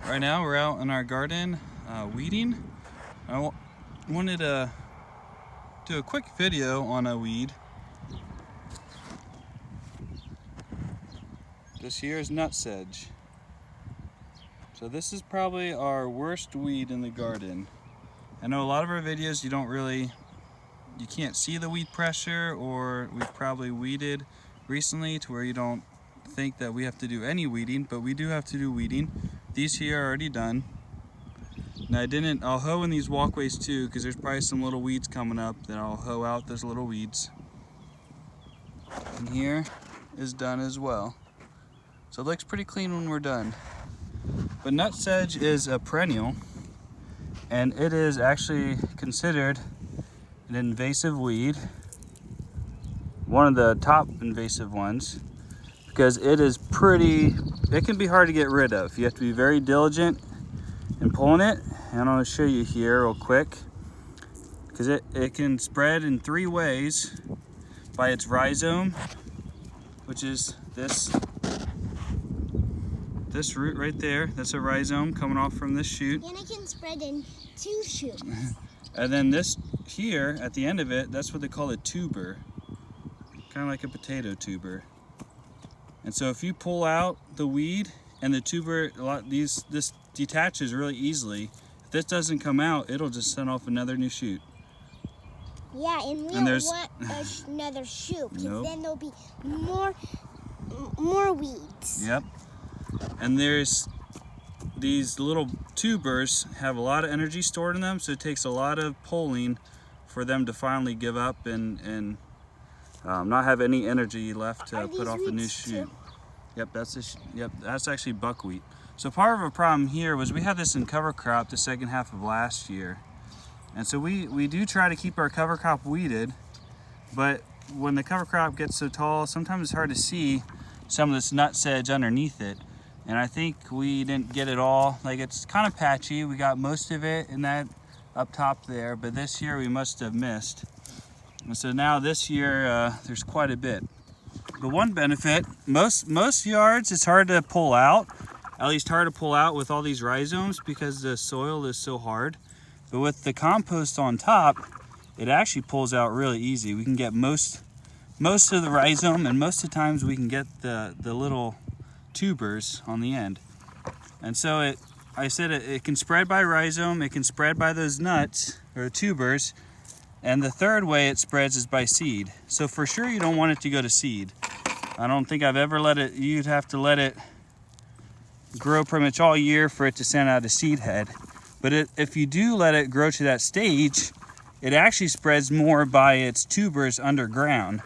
Right now we're out in our garden weeding. I wanted to do a quick video on a weed. This here is nutsedge. So this is probably our worst weed in the garden. I know a lot of our videos you can't see the weed pressure, or we've probably weeded recently to where you don't think that we have to do any weeding, but we do have to do weeding. These here are already done. Now I'll hoe in these walkways too, because there's probably some little weeds coming up that I'll hoe out those little weeds. And here is done as well. So it looks pretty clean when we're done. But nutsedge is a perennial, and it is actually considered an invasive weed, one of the top invasive ones, because it can be hard to get rid of. You have to be very diligent in pulling it, and I'm going to show you here real quick, because it can spread in 3 ways: by its rhizome, which is this root right there. That's a rhizome coming off from this shoot. And it can spread in 2 shoots. And then this here at the end of it, that's what they call a tuber, kind of like a potato tuber. And so if you pull out the weed and the tuber, this detaches really easily. If this doesn't come out, it'll just send off another new shoot. Yeah, and we don't want another shoot, because then there'll be more weeds. Yep. And there's these little tubers have a lot of energy stored in them, so it takes a lot of pulling for them to finally give up and not have any energy left to put off a new shoot. Yep, that's actually buckwheat. So part of our problem here was we had this in cover crop the second half of last year, and so we do try to keep our cover crop weeded, but when the cover crop gets so tall, sometimes it's hard to see some of this nutsedge underneath it. And I think we didn't get it all. Like, it's kind of patchy. We got most of it in that up top there, but this year we must have missed. And so now this year there's quite a bit. The one benefit, most yards it's hard to pull out, at least hard to pull out with all these rhizomes, because the soil is so hard. But with the compost on top, it actually pulls out really easy. We can get most of the rhizome, and most of the times we can get the little tubers on the end. And so it can spread by rhizome, it can spread by those nuts or tubers, and the third way it spreads is by seed. So for sure you don't want it to go to seed. I don't think I've ever you'd have to let it grow pretty much all year for it to send out a seed head. But if you do let it grow to that stage, it actually spreads more by its tubers underground.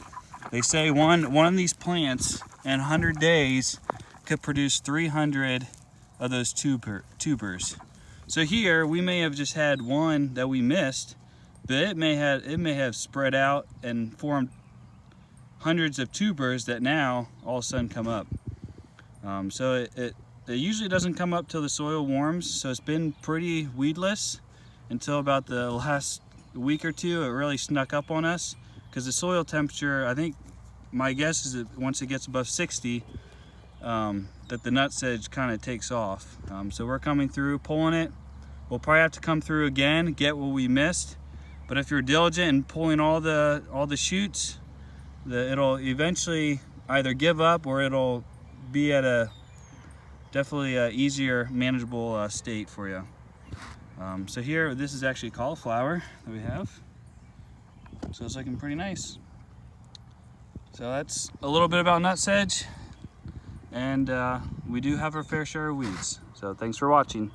They say one of these plants in 100 days could produce 300 of those tubers. So here we may have just had one that we missed, but it may have spread out and formed hundreds of tubers that now all of a sudden come up. So it usually doesn't come up till the soil warms. So it's been pretty weedless until about the last week or two. It really snuck up on us, because the soil temperature, I think my guess is that once it gets above 60, that the nutsedge kind of takes off. So we're coming through, pulling it. We'll probably have to come through again, get what we missed. But if you're diligent in pulling all the shoots, it'll eventually either give up, or it'll be at a definitely easier, manageable state for you. So here, this is actually cauliflower that we have. So it's looking pretty nice. So that's a little bit about nutsedge, and we do have our fair share of weeds. So thanks for watching.